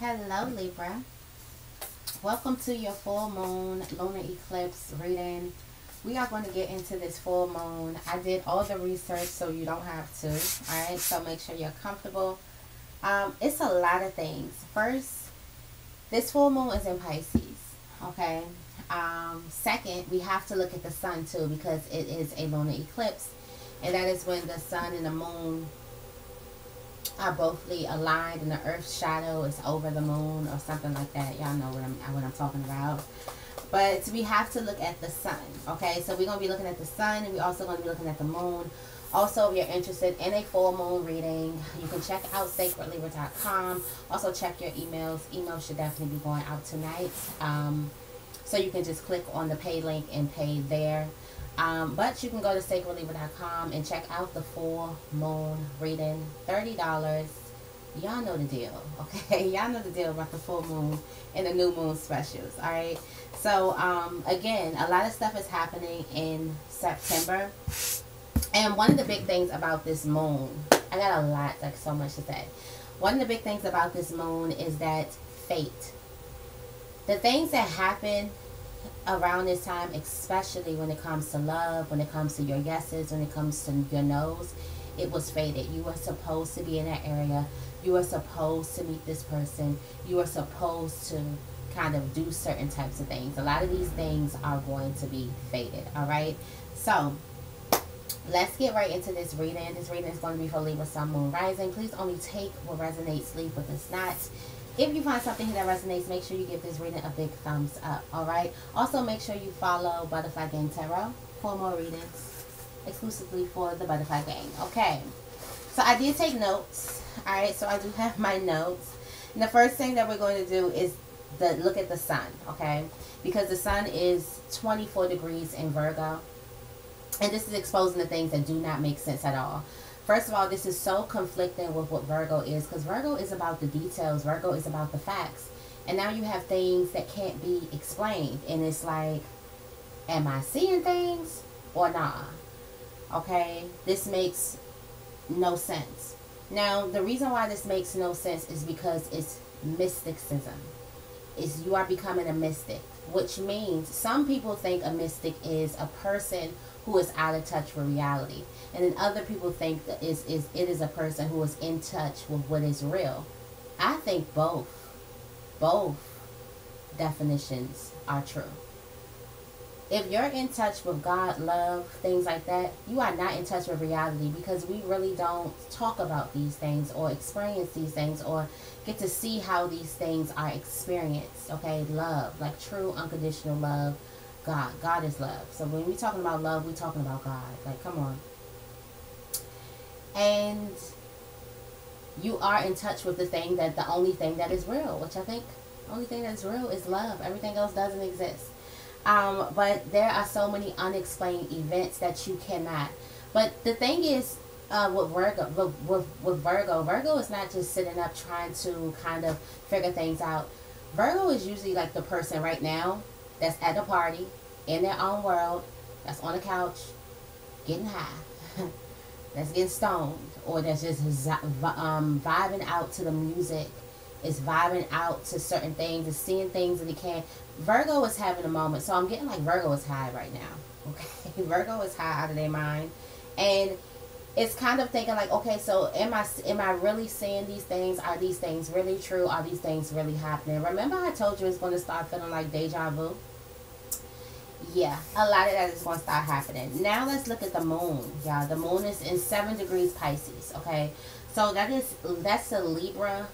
Hello Libra, welcome to your full moon lunar eclipse reading. We are going to get into this full moon. I did all the research so you don't have to. Alright, so make sure you're comfortable. It's a lot of things. First, this full moon is in Pisces. Okay. Second, we have to look at the sun too, because it is a lunar eclipse, and that is when the sun and the moon are bothly aligned and the earth's shadow is over the moon or something like that. Y'all know what I'm talking about. But we have to look at the sun. Okay, so we're going to be looking at the sun, and we're also going to be looking at the moon. Also, if you're interested in a full moon reading, you can check out sacredlibra.com. Also check your emails. Emails should definitely be going out tonight. So you can just click on the pay link and pay there. But you can go to sacredlibra.com and check out the full moon reading. $30. Y'all know the deal, okay? Y'all know the deal about the full moon and the new moon specials, alright? So, again, a lot of stuff is happening in September. And one of the big things about this moon, I got a lot, like so much to say. One of the big things about this moon is that fate. The things that happen around this time, especially when it comes to love, when it comes to your yeses, when it comes to your no's, it was fated. You were supposed to be in that area. You were supposed to meet this person. You were supposed to kind of do certain types of things. A lot of these things are going to be fated, all right? So let's get right into this reading. This reading is going to be for Libra, Sun, Moon, Rising. Please only take what resonates, leave what does not. If you find something here that resonates, make sure you give this reading a big thumbs up, alright? Also, make sure you follow Butterfly Gang Tarot for more readings exclusively for the Butterfly Gang. Okay, so I did take notes, alright? So I do have my notes. And the first thing that we're going to do is look at the sun, okay? Because the sun is 24 degrees in Virgo. And this is exposing the things that do not make sense at all. First of all, this is so conflicting with what Virgo is, because Virgo is about the details. Virgo is about the facts. And now you have things that can't be explained. And it's like, am I seeing things or nah? Okay, this makes no sense. Now, the reason why this makes no sense is because it's mysticism. You are becoming a mystic, which means some people think a mystic is a person who is out of touch with reality, and then other people think that it is a person who is in touch with what is real. I think both definitions are true. If you're in touch with God, love, things like that, you are not in touch with reality, because we really don't talk about these things or experience these things or get to see how these things are experienced. Okay, love, like true unconditional love. God is love. So when we're talking about love, we're talking about God. Like, come on. And you are in touch with the only thing that is real, which I think the only thing that's real is love. Everything else doesn't exist. But there are so many unexplained events that you cannot. But the thing is, with Virgo is not just sitting up trying to kind of figure things out. Virgo is usually like the person right now that's at a party, in their own world, that's on a couch, getting high, that's getting stoned, or that's just vibing out to the music, is vibing out to certain things, is seeing things that he can. Virgo is having a moment, so I'm getting like Virgo is high right now, okay? Virgo is high out of their mind, and it's kind of thinking like, okay, so am I really seeing these things? Are these things really true? Are these things really happening? Remember I told you it's going to start feeling like deja vu? Yeah, a lot of that is going to start happening. Now let's look at the moon, y'all. The moon is in 7 degrees Pisces, okay? So that's a Libra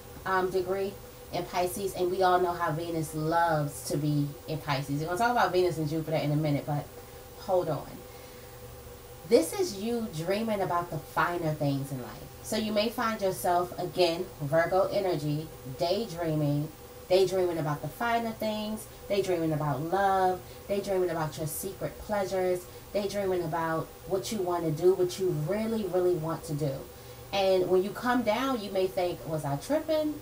degree in Pisces, and we all know how Venus loves to be in Pisces. We're going to talk about Venus and Jupiter in a minute, but hold on. This is you dreaming about the finer things in life. So you may find yourself, again, Virgo energy, daydreaming about the finer things, daydreaming about love, daydreaming about your secret pleasures, daydreaming about what you want to do, what you really, really want to do. And when you come down, you may think, was I tripping?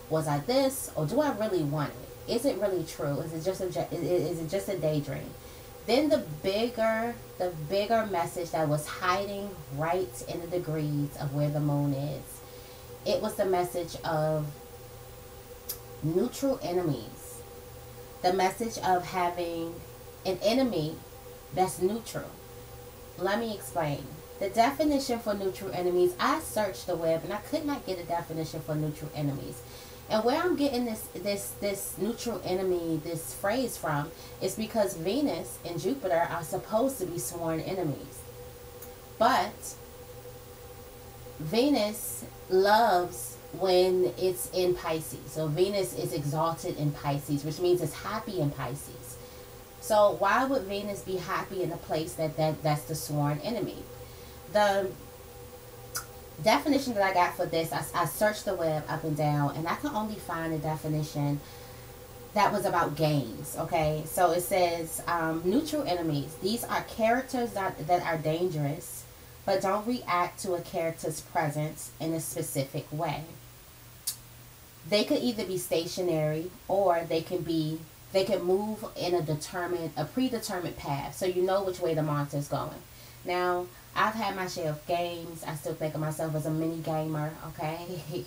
Was I this? Or do I really want it? Is it really true? Is it just a daydream? Then the bigger message that was hiding right in the degrees of where the moon is, it was the message of neutral enemies. The message of having an enemy that's neutral. Let me explain. The definition for neutral enemies, I searched the web and I could not get a definition for neutral enemies. And where I'm getting this neutral enemy, this phrase from, is because Venus and Jupiter are supposed to be sworn enemies. But Venus loves when it's in Pisces. So Venus is exalted in Pisces, which means it's happy in Pisces. So why would Venus be happy in a place that's the sworn enemy? The definition that I got for this, I searched the web up and down, and I could only find a definition that was about games. Okay, so it says neutral enemies. These are characters that are dangerous, but don't react to a character's presence in a specific way. They could either be stationary, or they can move in a predetermined path, so you know which way the monster's going. Now, I've had my share of games. I still think of myself as a mini gamer, okay?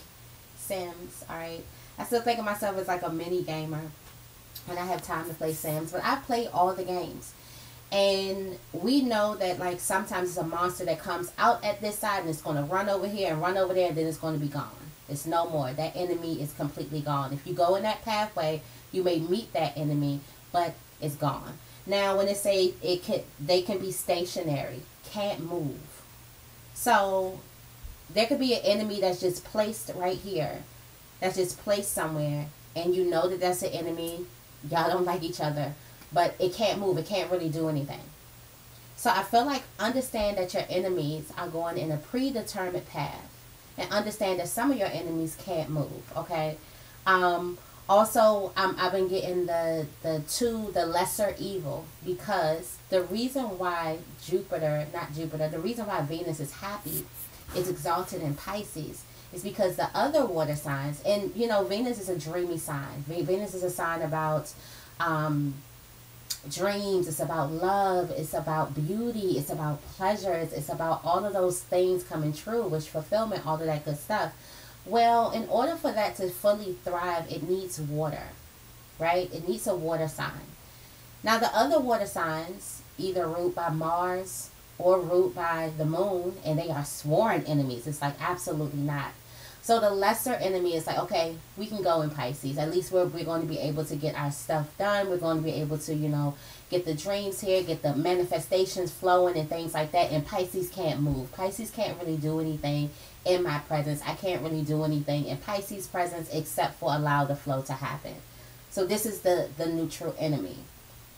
Sims, alright? I still think of myself as like a mini gamer when I have time to play Sims. But I play all the games. And we know that like sometimes it's a monster that comes out at this side and it's going to run over here and run over there, and then it's going to be gone. It's no more. That enemy is completely gone. If you go in that pathway, you may meet that enemy, but it's gone. Now, when it say they can be stationary, can't move. So there could be an enemy that's just placed right here, that's just placed somewhere, and you know that that's an enemy. Y'all don't like each other, but it can't move. It can't really do anything. So I feel like understand that your enemies are going in a predetermined path, and understand that some of your enemies can't move. Okay. Also, I've been getting the lesser evil, because the reason why the reason why Venus is happy, is exalted in Pisces, is because the other water signs, and you know, Venus is a dreamy sign. Venus is a sign about dreams. It's about love. It's about beauty. It's about pleasures. It's about all of those things coming true, wish fulfillment, all of that good stuff. Well, in order for that to fully thrive, it needs water, right? It needs a water sign. Now, the other water signs either ruled by Mars or ruled by the moon, and they are sworn enemies. It's like absolutely not. So the lesser enemy is like, okay, we can go in Pisces. At least we're going to be able to get our stuff done. We're going to be able to, you know, get the dreams here, get the manifestations flowing and things like that. And Pisces can't move. Pisces can't really do anything in my presence. I can't really do anything in Pisces' presence except for allow the flow to happen. So this is the neutral enemy.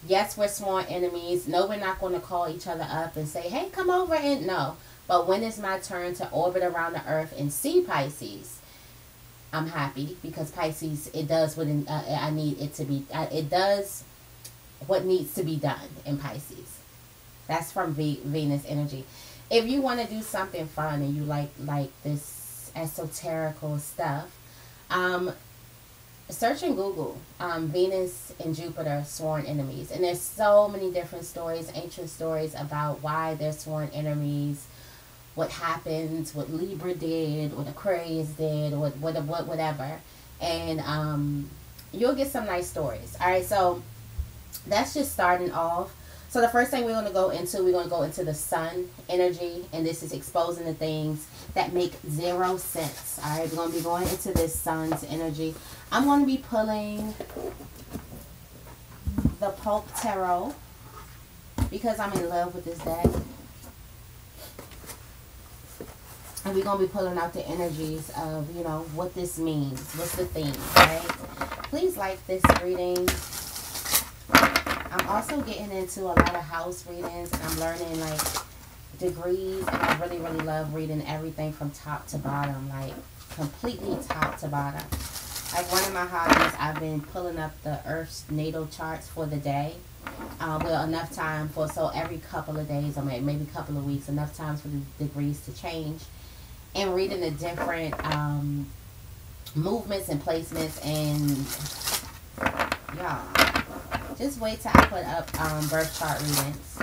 Yes, we're sworn enemies. No, we're not going to call each other up and say, hey, come over, and no. But when it's my turn to orbit around the earth and see Pisces, I'm happy, because Pisces, it does what I need it to be. It does what needs to be done in Pisces. That's from Venus energy. If you want to do something fun and you like this esoterical stuff, search in Google Venus and Jupiter sworn enemies. And there's so many different stories, ancient stories about why they're sworn enemies, what happens, what Libra did, what Aquarius did, whatever. And you'll get some nice stories. All right, so that's just starting off. So the first thing we're going to go into the sun energy, and this is exposing the things that make zero sense. All right, we're going to be going into this sun's energy. I'm going to be pulling the Pope Tarot because I'm in love with this deck. And we're going to be pulling out the energies of, you know, what this means. What's the theme, right? Please like this reading. I'm also getting into a lot of house readings, and I'm learning like degrees, and I really, really love reading everything from top to bottom, like completely top to bottom. Like one of my hobbies, I've been pulling up the Earth's natal charts for the day. Well, enough time for, so every couple of days, or maybe a couple of weeks, enough times for the degrees to change. And reading the different movements and placements, and y'all, just wait till I put up birth chart readings.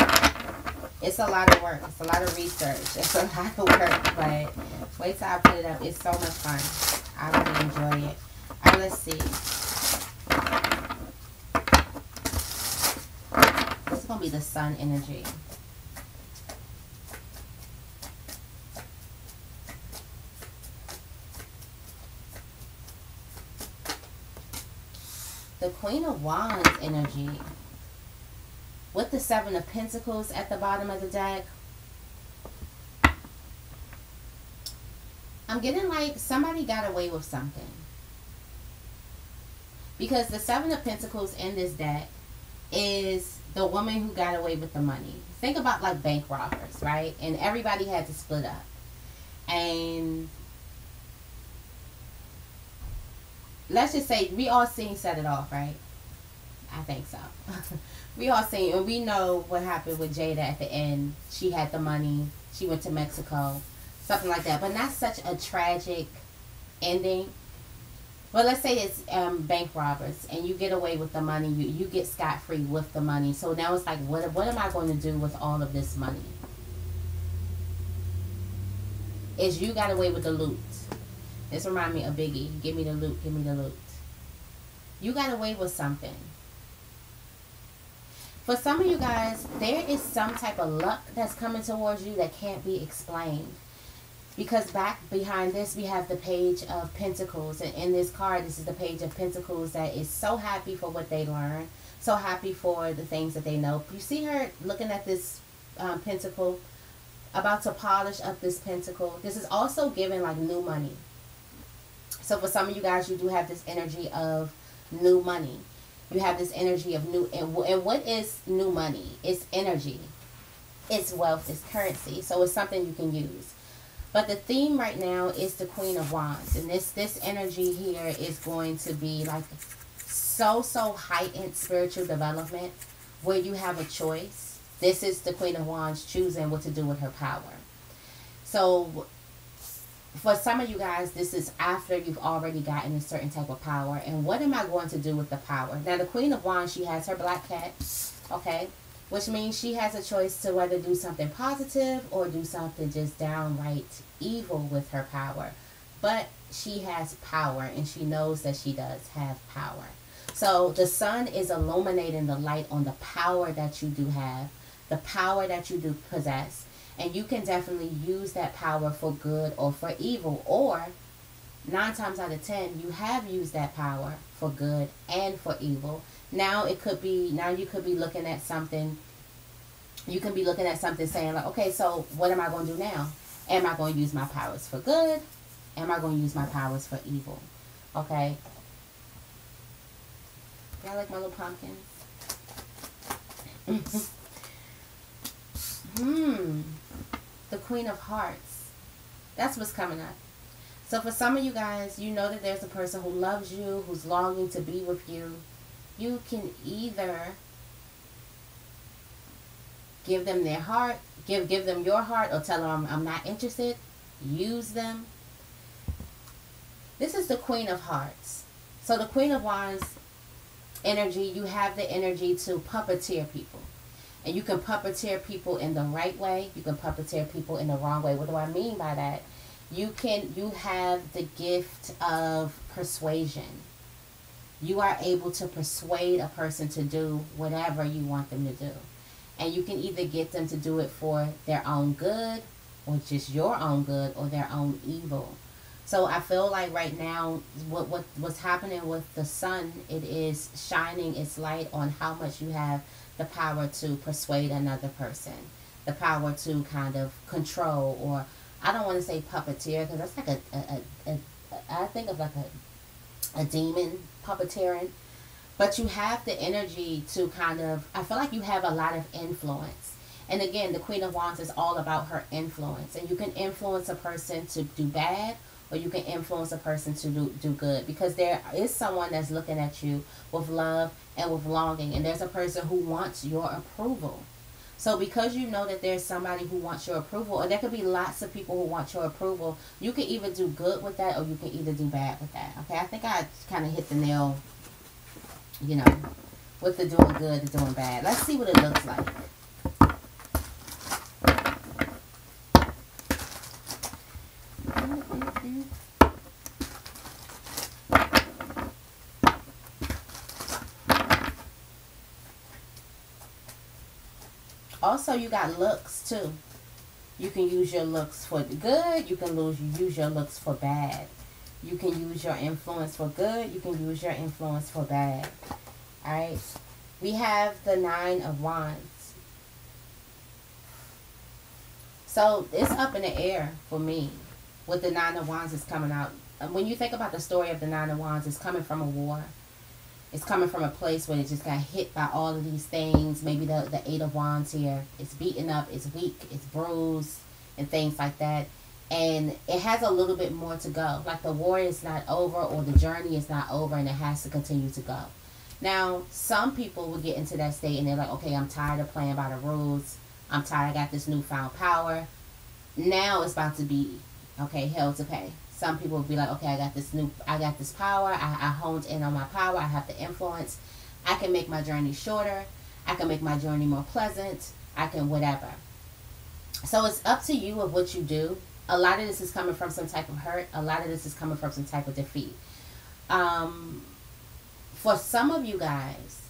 It's a lot of work. It's a lot of research. It's a lot of work, but wait till I put it up. It's so much fun. I really enjoy it. All right, let's see. What's going to be the Sun energy? The Queen of Wands energy. With the Seven of Pentacles at the bottom of the deck. I'm getting like somebody got away with something. Because the Seven of Pentacles in this deck is the woman who got away with the money. Think about like bank robbers, right? And everybody had to split up. And let's just say we all seen Set It Off, right? I think so. We all seen, and we know what happened with Jada at the end. She had the money. She went to Mexico. Something like that. But not such a tragic ending. But let's say it's bank robbers and you get away with the money. You get scot-free with the money. So now it's like, what am I going to do with all of this money? Is you got away with the loot. This reminds me of Biggie. Give me the loot. Give me the loot. You got away with something. For some of you guys, there is some type of luck that's coming towards you that can't be explained. Because back behind this, we have the Page of Pentacles. And in this card, this is the Page of Pentacles that is so happy for what they learned. So happy for the things that they know. You see her looking at this pentacle, about to polish up this pentacle. This is also giving like new money. So for some of you guys, you do have this energy of new money. You have this energy of new, and what is new money? It's energy. It's wealth. It's currency. So it's something you can use. But the theme right now is the Queen of Wands. And this energy here is going to be like so heightened spiritual development where you have a choice. This is the Queen of Wands choosing what to do with her power. So for some of you guys, this is after you've already gotten a certain type of power. And what am I going to do with the power? Now, the Queen of Wands, she has her black cat, okay? Which means she has a choice to whether do something positive or do something just downright evil with her power. But she has power, and she knows that she does have power. So the sun is illuminating the light on the power that you do have, the power that you do possess. And you can definitely use that power for good or for evil. Or 9 times out of 10, you have used that power for good and for evil. Now it could be, now you could be looking at something. You can be looking at something saying like, okay, so what am I going to do now? Am I going to use my powers for good? Am I going to use my powers for evil? Okay. Y'all like my little pumpkins? The Queen of Hearts. That's what's coming up. So for some of you guys, you know that there's a person who loves you, who's longing to be with you. You can either give them their heart, give them your heart, or tell them I'm not interested. Use them. This is the Queen of Hearts. So the Queen of Wands energy, you have the energy to puppeteer people. And you can puppeteer people in the right way. You can puppeteer people in the wrong way. What do I mean by that? You have the gift of persuasion. You are able to persuade a person to do whatever you want them to do. And you can either get them to do it for their own good, or just your own good, or their own evil. So I feel like right now, what's happening with the sun, it is shining its light on how much you have the power to persuade another person, the power to kind of control, or I don't want to say puppeteer, because that's like I think of like a demon puppeteering, but you have the energy to kind of, I feel like you have a lot of influence. And again, the Queen of Wands is all about her influence, and you can influence a person to do bad, or you can influence a person to do good, because there is someone that's looking at you with love and with longing, and there's a person who wants your approval. So because you know that there's somebody who wants your approval, or there could be lots of people who want your approval, you can either do good with that, or you can either do bad with that. Okay, I think I kind of hit the nail, you know, with the doing good and doing bad. Let's see what it looks like. Also, you got looks too. You can use your looks for good. You can use your looks for bad. You can use your influence for good. You can use your influence for bad. Alright. We have the Nine of Wands. So, it's up in the air for me. With the Nine of Wands is coming out. When you think about the story of the Nine of Wands, it's coming from a war. It's coming from a place where it just got hit by all of these things. Maybe the Eight of Wands here. It's beaten up, it's weak, it's bruised, and things like that. And it has a little bit more to go. Like the war is not over, or the journey is not over, and it has to continue to go. Now, some people will get into that state and they're like, okay, I'm tired of playing by the rules. I'm tired, I got this newfound power. Now it's about to be, okay, hell to pay. Some people will be like, okay, I got this power. I honed in on my power. I have the influence. I can make my journey shorter. I can make my journey more pleasant. I can whatever. So it's up to you of what you do. A lot of this is coming from some type of hurt. A lot of this is coming from some type of defeat. For some of you guys,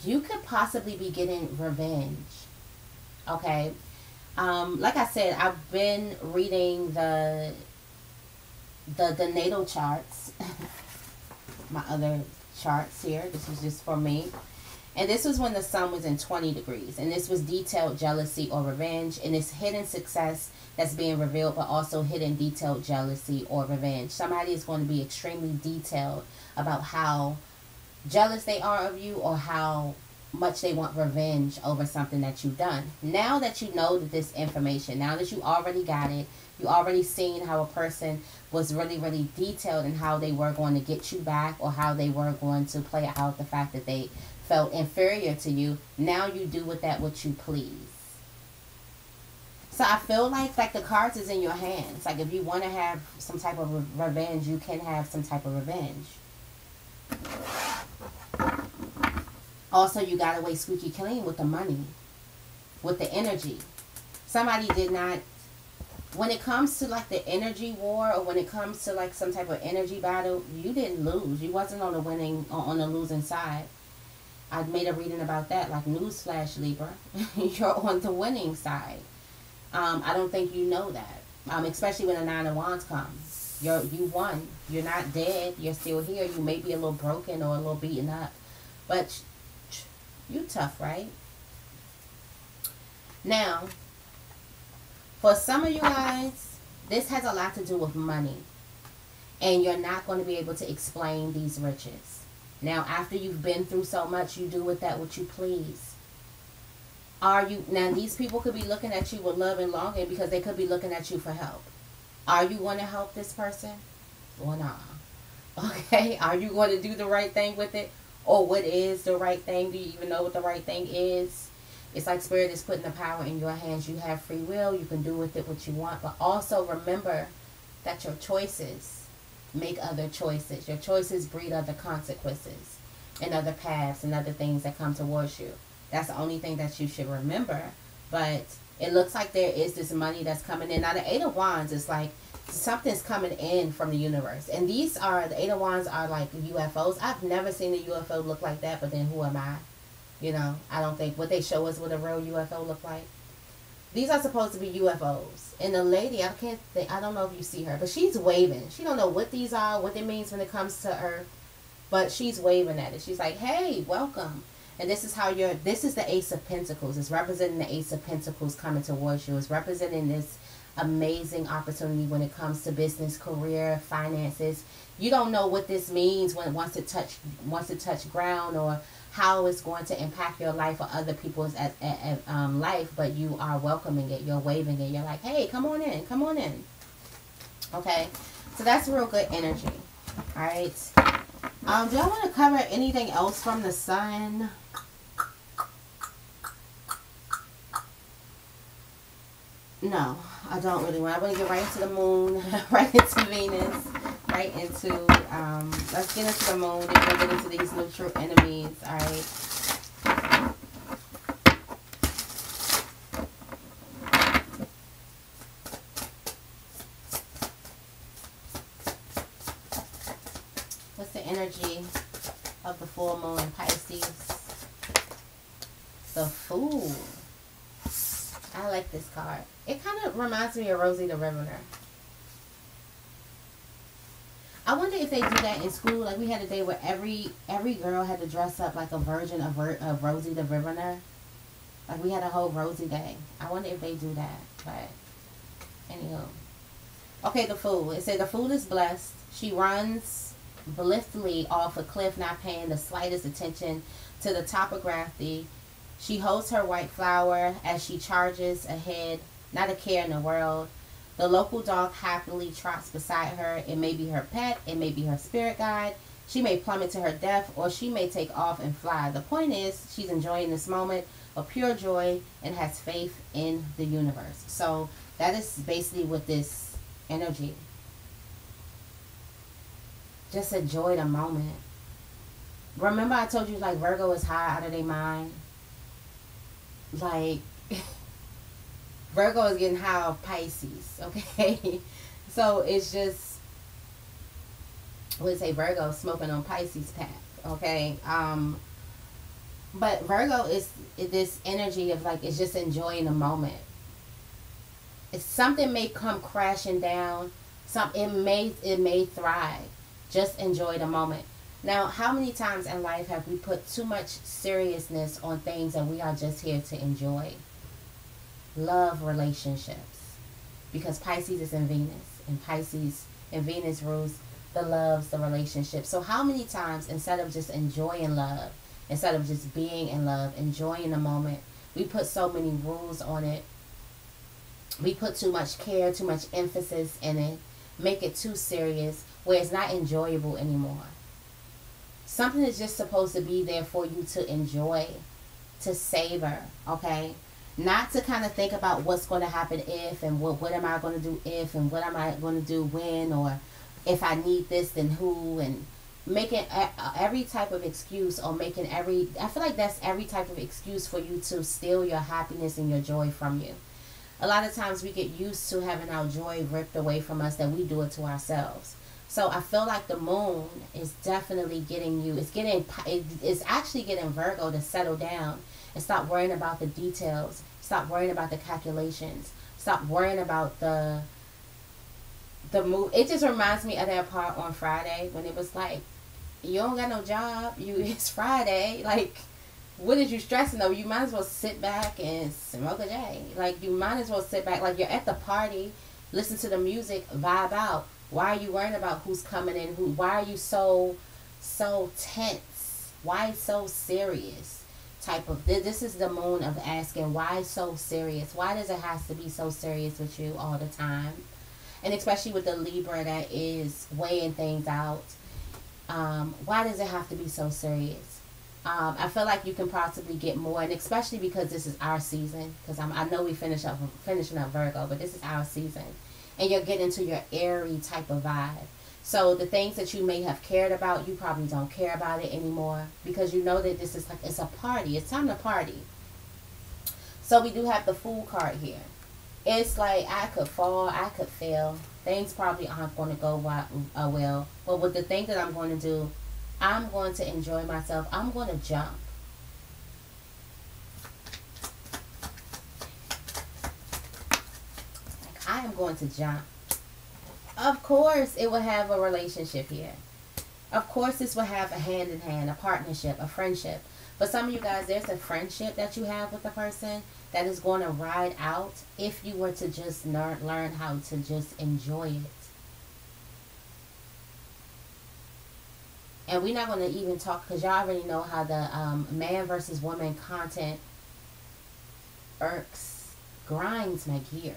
you could possibly be getting revenge. Okay? Like I said, I've been reading the natal charts. My other charts here. This is just for me. And this was when the sun was in 20 degrees. And this was detailed jealousy or revenge. And it's hidden success that's being revealed, but also hidden detailed jealousy or revenge. Somebody is going to be extremely detailed about how jealous they are of you, or how much they want revenge over something that you've done. Now that you know this information, now that you already got it, you already seen how a person was really, really detailed in how they were going to get you back, or how they were going to play out the fact that they felt inferior to you. Now you do with that what you please. So I feel like the cards is in your hands. Like if you want to have some type of revenge, you can have some type of revenge. Also, you got away squeaky clean with the money, with the energy. Somebody did not, when it comes to like the energy war, or when it comes to like some type of energy battle, you didn't lose. You wasn't on the winning, or on the losing side. I made a reading about that, like newsflash, Libra. You're on the winning side. I don't think you know that. Especially when the Nine of Wands comes. You won. You're not dead. You're still here. You may be a little broken or a little beaten up, but you tough, right? Now, for some of you guys, this has a lot to do with money. And you're not going to be able to explain these riches. Now, after you've been through so much, you do with that what you please. Now, these people could be looking at you with love and longing, because they could be looking at you for help. Are you going to help this person? Or not? Okay? Are you going to do the right thing with it? Or what is the right thing? Do you even know what the right thing is? It's like Spirit is putting the power in your hands. You have free will. You can do with it what you want. But also remember that your choices make other choices. Your choices breed other consequences, and other paths, and other things that come towards you. That's the only thing that you should remember. But it looks like there is this money that's coming in. Now, the Eight of Wands is like something's coming in from the universe. And the Eight of Wands are like UFOs. I've never seen a UFO look like that, but then who am I? You know, I don't think what they show us what a real UFO look like. These are supposed to be UFOs. And the lady, I don't know if you see her, but she's waving. She don't know what these are, what it means when it comes to Earth, but she's waving at it. She's like, hey, welcome. And this is this is the Ace of Pentacles. It's representing the Ace of Pentacles coming towards you. It's representing this amazing opportunity when it comes to business, career, finances. You don't know what this means once it touch ground, or how it's going to impact your life or other people's life, but you are welcoming it. You're waving it. You're like, hey, come on in, come on in. Okay, so that's real good energy. All right. Do I want to cover anything else from the sun? No, I don't really want. I want to get right into the moon, right into Venus, right into, let's get into the moon, and we'll get into these neutral enemies, alright? What's the energy of the full moon in Pisces? The Fool. I like this card. It kind of reminds me of Rosie the Riveter. I wonder if they do that in school. Like, we had a day where every girl had to dress up like a version of Rosie the Riveter. Like, we had a whole Rosie day. I wonder if they do that. But, anywho. Okay, the Fool. It said, the Fool is blessed. She runs blithely off a cliff, not paying the slightest attention to the topography. She holds her white flower as she charges ahead, not a care in the world. The local dog happily trots beside her. It may be her pet. It may be her spirit guide. She may plummet to her death, or she may take off and fly. The point is, she's enjoying this moment of pure joy and has faith in the universe. So that is basically what this energy. Just enjoy the moment. Remember I told you, like, Virgo is high out of their mind? Like, Virgo is getting high off Pisces, okay? So it's just, I would say Virgo smoking on Pisces path, okay? But Virgo is this energy of, like, it's just enjoying the moment. If something may come crashing down, it may thrive. Just enjoy the moment. Now, how many times in life have we put too much seriousness on things that we are just here to enjoy? Love relationships. Because Pisces is in Venus. And Pisces and Venus rules the loves, the relationships. So how many times, instead of just enjoying love, instead of just being in love, enjoying the moment, we put so many rules on it. We put too much care, too much emphasis in it. Make it too serious, where it's not enjoyable anymore. Something is just supposed to be there for you to enjoy, to savor, okay? Not to kind of think about what's going to happen if, and what am I going to do if, and what am I going to do when, or if I need this, then who, and making every type of excuse, or I feel like that's every type of excuse for you to steal your happiness and your joy from you. A lot of times we get used to having our joy ripped away from us, that we do it to ourselves. So I feel like the moon is definitely getting you, it's actually getting Virgo to settle down and stop worrying about the details, stop worrying about the calculations, stop worrying about the move. It just reminds me of that part on Friday when it was like, you don't got no job, it's Friday, like, what is you stressing over? You might as well sit back and smoke a J. Like, you might as well sit back. Like, you're at the party, listen to the music, vibe out. Why are you worrying about who's coming in? Why are you so tense? Why so serious? This is the moon of asking, why so serious? Why does it have to be so serious with you all the time? And especially with the Libra that is weighing things out. Why does it have to be so serious? I feel like you can possibly get more, and especially because this is our season, because I know we finishing up Virgo, but this is our season, and you're getting into your airy type of vibe. So the things that you may have cared about, you probably don't care about it anymore, because you know that this is like, it's a party. It's time to party. So we do have the Fool card here. It's like, I could fall, I could fail. Things probably aren't going to go well. But with the thing that I'm going to do, I'm going to enjoy myself. I'm going to jump. Like, I am going to jump. Of course, it will have a relationship here. Of course, this will have a hand-in-hand, a partnership, a friendship. For some of you guys, there's a friendship that you have with a person that is going to ride out if you were to just learn how to just enjoy it. And we're not going to even talk, because y'all already know how the man versus woman content grinds my gears.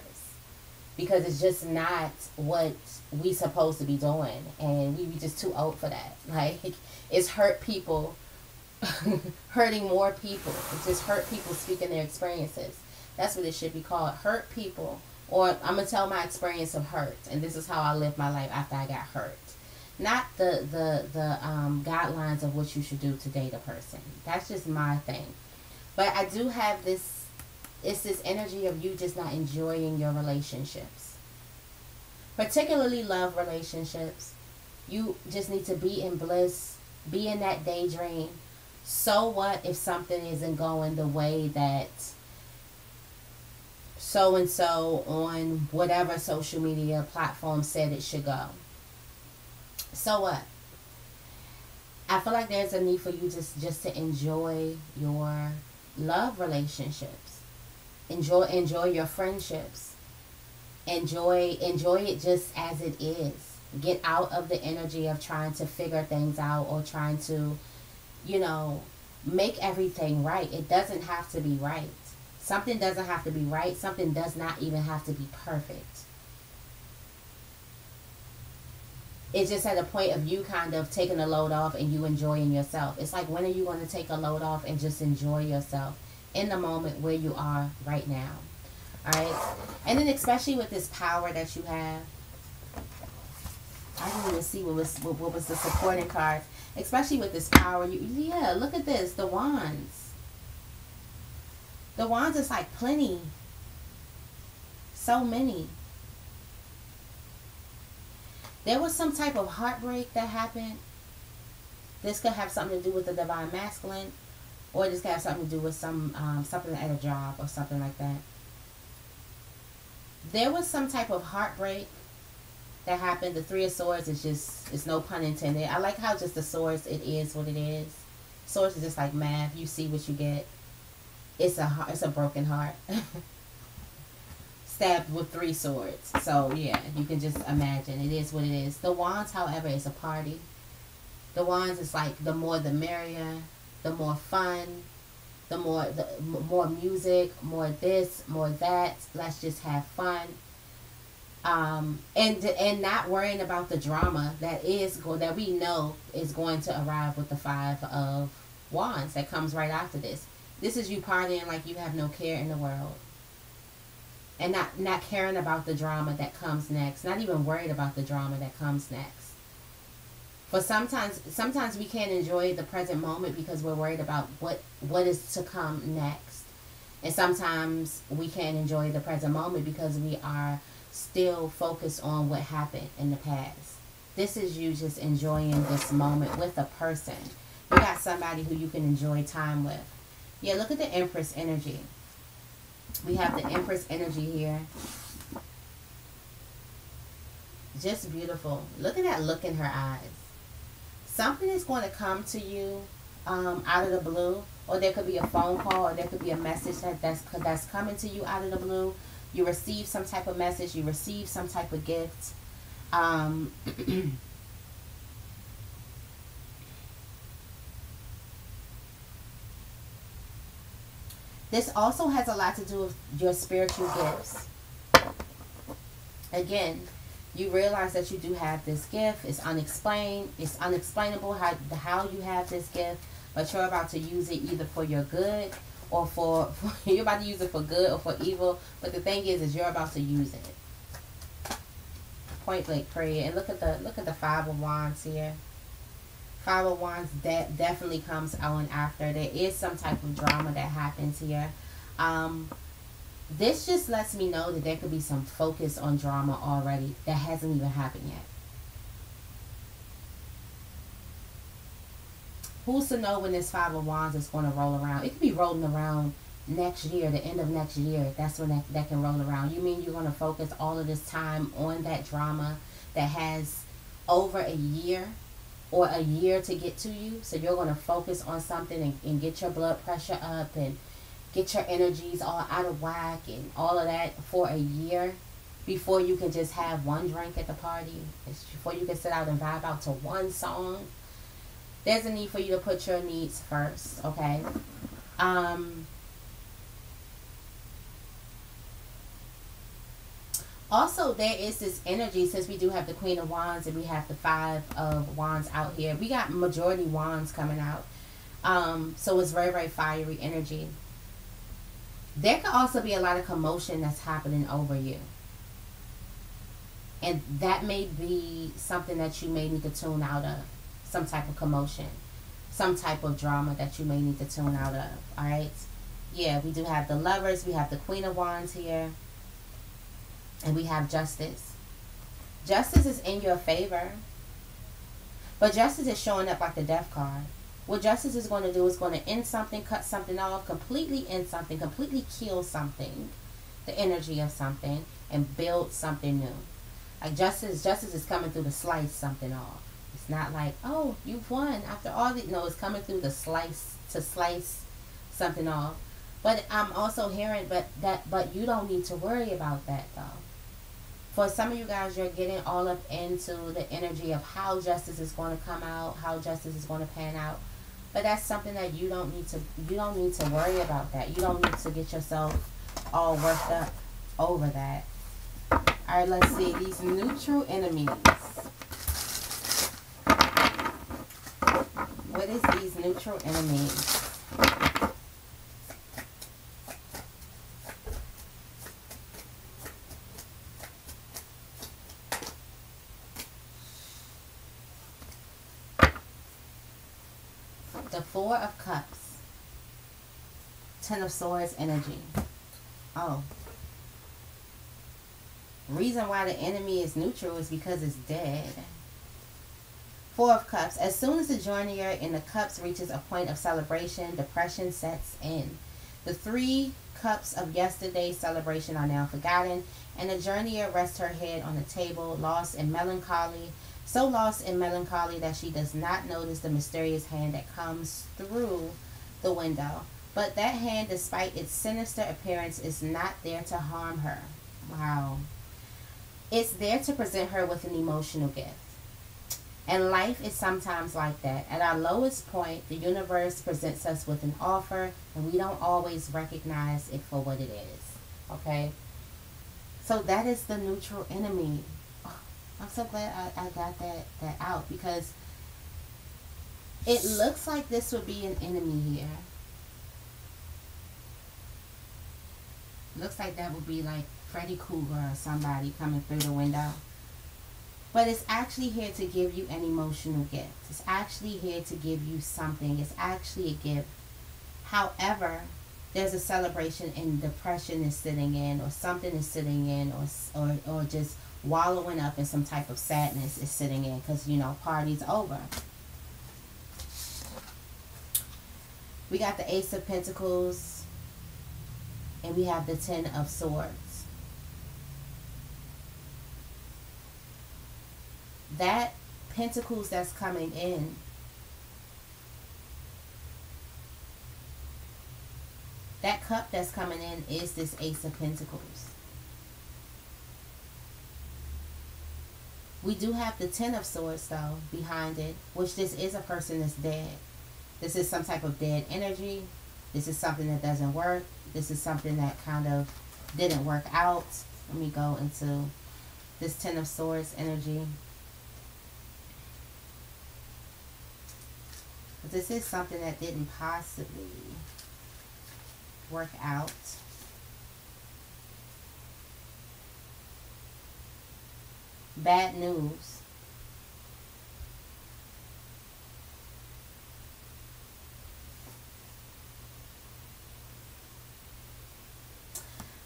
Because it's just not what we supposed to be doing. And we just too old for that. Like, it's hurt people hurting more people. It's just hurt people speaking their experiences. That's what it should be called. Hurt people. Or I'm going to tell my experience of hurt. And this is how I lived my life after I got hurt. Not the guidelines of what you should do to date a person. That's just my thing. But I do have this, it's this energy of you just not enjoying your relationships. Particularly love relationships. You just need to be in bliss, be in that daydream, So what if something isn't going the way that so and so on whatever social media platform said it should go? So what? I feel like there's a need for you just to enjoy your love relationships. Enjoy your friendships. Enjoy it just as it is. Get out of the energy of trying to figure things out or trying to, you know, make everything right. It doesn't have to be right. Something doesn't have to be right. Something does not even have to be perfect. It's just at a point of you kind of taking a load off and you enjoying yourself. It's like, when are you going to take a load off and just enjoy yourself in the moment where you are right now? Alright? And then especially with this power that you have. I didn't even see what was the supporting card. Especially with this power. Yeah, look at this. The wands. The wands is like plenty. So many. There was some type of heartbreak that happened. This could have something to do with the divine masculine, or this could have something to do with something at a job or something like that. There was some type of heartbreak that happened. The Three of Swords is just, it's no pun intended. I like how just the swords, it is what it is. Swords is just like math. You see what you get. It's a broken heart. Stabbed with 3 swords. So yeah, you can just imagine. It is what it is. The wands, however, is a party. The wands is like, the more the merrier, the more fun, the more music, more this, more that. Let's just have fun. And not worrying about the drama that we know is going to arrive with the 5 of Wands that comes right after this. This is you partying like you have no care in the world. And not caring about the drama that comes next. Not even worried about the drama that comes next. But sometimes we can't enjoy the present moment because we're worried about what is to come next. And sometimes we can't enjoy the present moment because we are still focused on what happened in the past. This is you just enjoying this moment with a person. You got somebody who you can enjoy time with. Yeah, look at the Empress energy. We have the Empress energy here. Just beautiful. Look at that look in her eyes. Something is going to come to you out of the blue. Or there could be a phone call, or there could be a message that's coming to you out of the blue. You receive some type of message. You receive some type of gift. This also has a lot to do with your spiritual gifts. Again, you realize that you do have this gift. It's unexplained. It's unexplainable how you have this gift, but you're about to use it either for your good or for you're about to use it for good or for evil. But the thing is you're about to use it. Point blank period. And look at the 5 of Wands here. 5 of Wands definitely comes on after. There is some type of drama that happens here. This just lets me know that there could be some focus on drama already that hasn't even happened yet. Who's to know when this 5 of Wands is going to roll around? It could be rolling around next year, the end of next year. That's when that can roll around. You mean you're going to focus all of this time on that drama that has over a year or a year to get to you? So you're going to focus on something and get your blood pressure up and get your energies all out of whack and all of that for a year before you can just have one drink at the party, before you can sit out and vibe out to one song. There's a need for you to put your needs first, okay? Also, there is this energy, since we do have the Queen of Wands and we have the 5 of Wands out here. We got majority Wands coming out. So it's very, very fiery energy. There could also be a lot of commotion that's happening over you. And that may be something that you may need to tune out of. Some type of commotion. Some type of drama that you may need to tune out of. Alright? Yeah, we do have the Lovers. We have the Queen of Wands here. And we have Justice. Justice is in your favor. But Justice is showing up like the Death card. What justice is going to do is going to end something, cut something off, completely end something, completely kill something, the energy of something, and build something new. Like justice is coming through to slice something off. It's not like, oh, you've won after all the, no, it's coming through to slice something off. But I'm also hearing, but you don't need to worry about that though. For some of you guys, you're getting all up into the energy of how justice is going to come out, how justice is going to pan out. But that's something that you don't need to worry about that. You don't need to get yourself all worked up over that. Alright, let's see. These neutral enemies. What is these neutral enemies? The Four of Cups. Ten of Swords energy. Oh. Reason why the enemy is neutral is because it's dead. Four of Cups. As soon as the journeyer in the cups reaches a point of celebration, depression sets in. The 3 cups of yesterday's celebration are now forgotten, and the journeyer rests her head on the table, lost in melancholy. So lost in melancholy that she does not notice the mysterious hand that comes through the window. But that hand, despite its sinister appearance, is not there to harm her. Wow. It's there to present her with an emotional gift. And life is sometimes like that. At our lowest point, the universe presents us with an offer, and we don't always recognize it for what it is. Okay? So that is the neutral enemy. I'm so glad I got that out, because it looks like this would be an enemy here. Looks like that would be like Freddy Krueger or somebody coming through the window. But it's actually here to give you an emotional gift. It's actually here to give you something. It's actually a gift. However, there's a celebration and depression is sitting in, or something is sitting in, or just wallowing up in some type of sadness is sitting in, because, you know, party's over. We got the Ace of Pentacles, and we have the Ten of Swords. That Pentacles that's coming in, that cup that's coming in is this Ace of Pentacles. We do have the Ten of Swords, though, behind it, which this is a person that's dead. This is some type of dead energy. This is something that doesn't work. This is something that kind of didn't work out. Let me go into this Ten of Swords energy. This is something that didn't possibly work out. Bad news.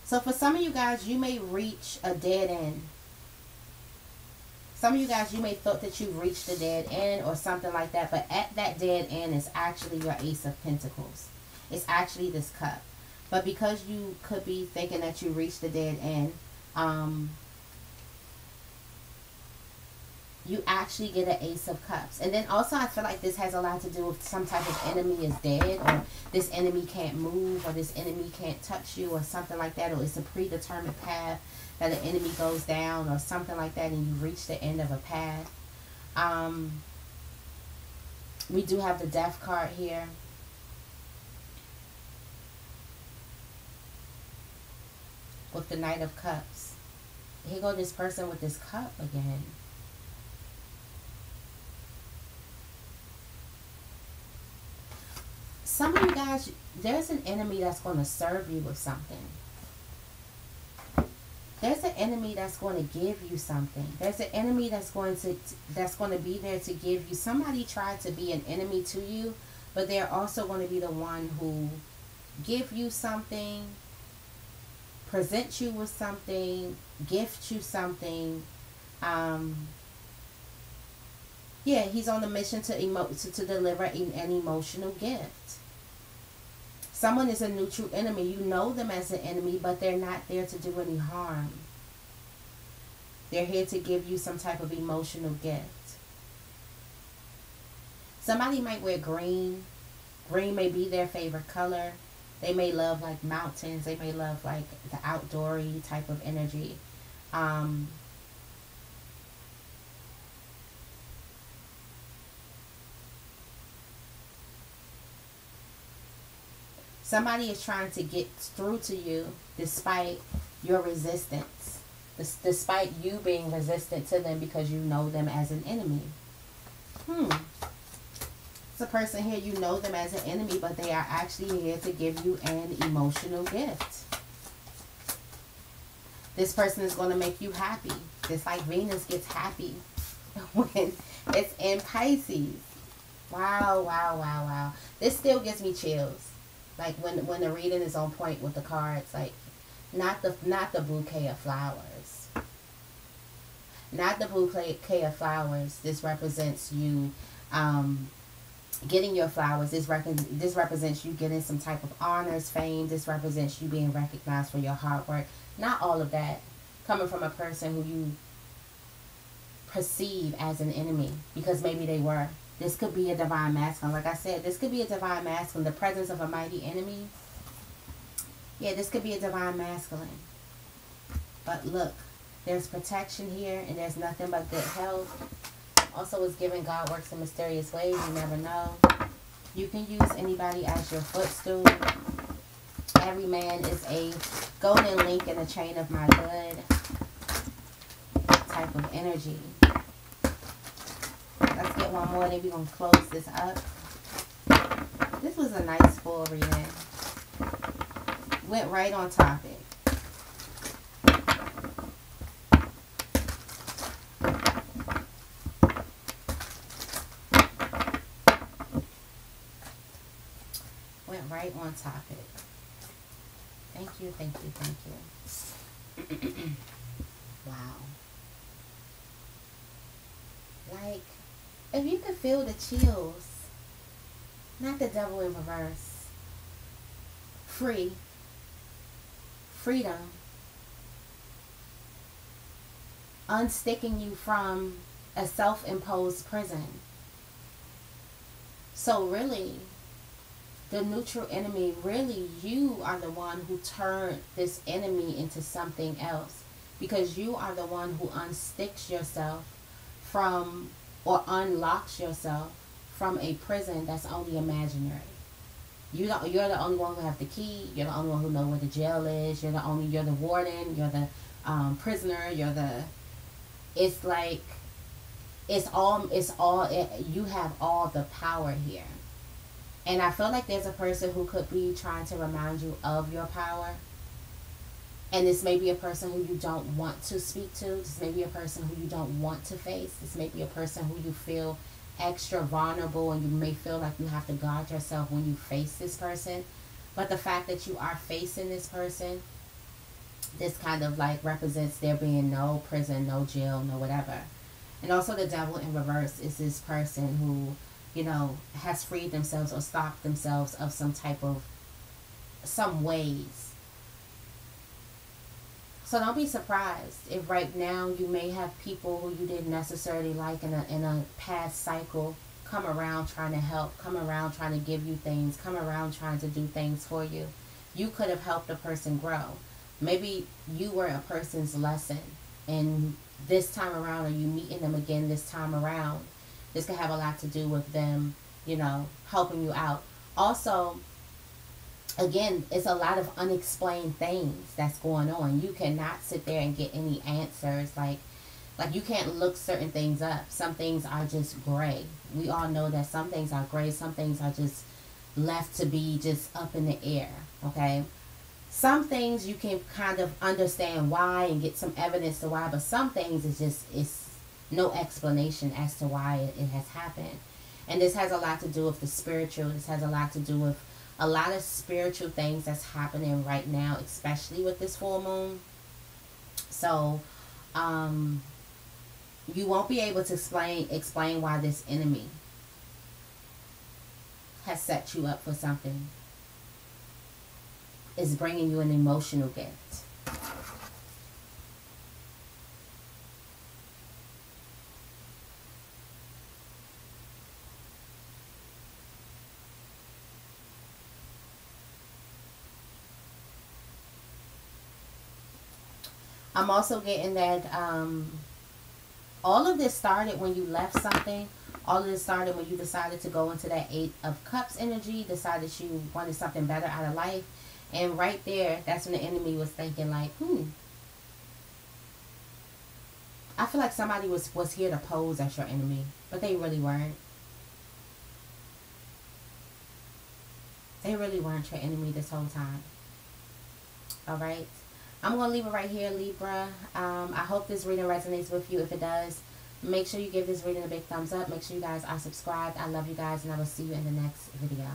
So for some of you guys, you may reach a dead end. Some of you guys, you may thought that you've reached a dead end or something like that. But at that dead end is actually your Ace of Pentacles. It's actually this cup. But because you could be thinking that you reached the dead end, you actually get an Ace of Cups. And then also I feel like this has a lot to do with some type of enemy is dead, or this enemy can't move, or this enemy can't touch you, or something like that, or it's a predetermined path that an enemy goes down, or something like that, and you reach the end of a path. We do have the Death card here. With the Knight of Cups. Here go this person with this cup again. Some of you guys, there's an enemy that's going to serve you with something. There's an enemy that's going to give you something. There's an enemy that's going to be there to give you. Somebody tried to be an enemy to you, but they're also going to be the one who give you something, present you with something, gift you something. Yeah, he's on a mission to deliver an emotional gift. Someone is a neutral enemy. You know them as an enemy, but they're not there to do any harm. They're here to give you some type of emotional gift. Somebody might wear green. Green may be their favorite color. They may love like mountains. They may love like the outdoorsy type of energy. Somebody is trying to get through to you despite your resistance. Despite you being resistant to them because you know them as an enemy. It's a person here, you know them as an enemy, but they are actually here to give you an emotional gift. This person is going to make you happy. Just like Venus gets happy when it's in Pisces. Wow, wow, wow, wow. This still gives me chills. Like when the reading is on point with the cards, like not the bouquet of flowers. Not the bouquet of flowers. This represents you getting your flowers. This represents you getting some type of honors, fame. This represents you being recognized for your hard work. Not all of that coming from a person who you perceive as an enemy, because maybe they were. This could be a divine masculine. Like I said, this could be a divine masculine. The presence of a mighty enemy. Yeah, this could be a divine masculine. But look, there's protection here, and there's nothing but good health. Also, it's giving God works in mysterious ways. You never know. You can use anybody as your footstool. Every man is a golden link in the chain of my good type of energy. Let's get one more, then we're going to close this up. This was a nice full reading. Went right on topic. Went right on topic. Thank you, thank you, thank you. Wow. Like, if you could feel the chills, not the devil in reverse. Free. Freedom. Unsticking you from a self-imposed prison. So really, the neutral enemy, really you are the one who turned this enemy into something else. Because you are the one who unsticks yourself from, or unlocks yourself from a prison that's only imaginary. You're the only one who have the key. You're the only one who know where the jail is. You're the warden. You're the prisoner. It's like, you have all the power here. And I feel like there's a person who could be trying to remind you of your power. And this may be a person who you don't want to speak to. This may be a person who you don't want to face. This may be a person who you feel extra vulnerable, and you may feel like you have to guard yourself when you face this person. But the fact that you are facing this person, this kind of like represents there being no prison, no jail, no whatever. And also the devil in reverse is this person who, you know, has freed themselves or stopped themselves of some ways. So don't be surprised if right now you may have people who you didn't necessarily like in a past cycle come around trying to help, come around trying to give you things, come around trying to do things for you. You could have helped a person grow. Maybe you were a person's lesson, and this time around, are you meeting them again this time around? This could have a lot to do with them, you know, helping you out. Also, again, it's a lot of unexplained things that's going on. You cannot sit there and get any answers. Like you can't look certain things up. Some things are just gray. We all know that some things are gray. Some things are just left to be just up in the air. Okay? Some things you can kind of understand why and get some evidence to why. But some things it's no explanation as to why it has happened. And this has a lot to do with the spiritual. This has a lot to do with a lot of spiritual things that's happening right now, especially with this full moon. So, You won't be able to explain why this enemy has set you up for something. It's bringing you an emotional gift. I'm also getting that all of this started when you left something. All of this started when you decided to go into that 8 of Cups energy, decided you wanted something better out of life. And right there, that's when the enemy was thinking like, I feel like somebody was here to pose as your enemy, but they really weren't. They really weren't your enemy this whole time. Alright? I'm going to leave it right here, Libra. I hope this reading resonates with you. If it does, make sure you give this reading a big thumbs up. Make sure you guys are subscribed. I love you guys, and I will see you in the next video.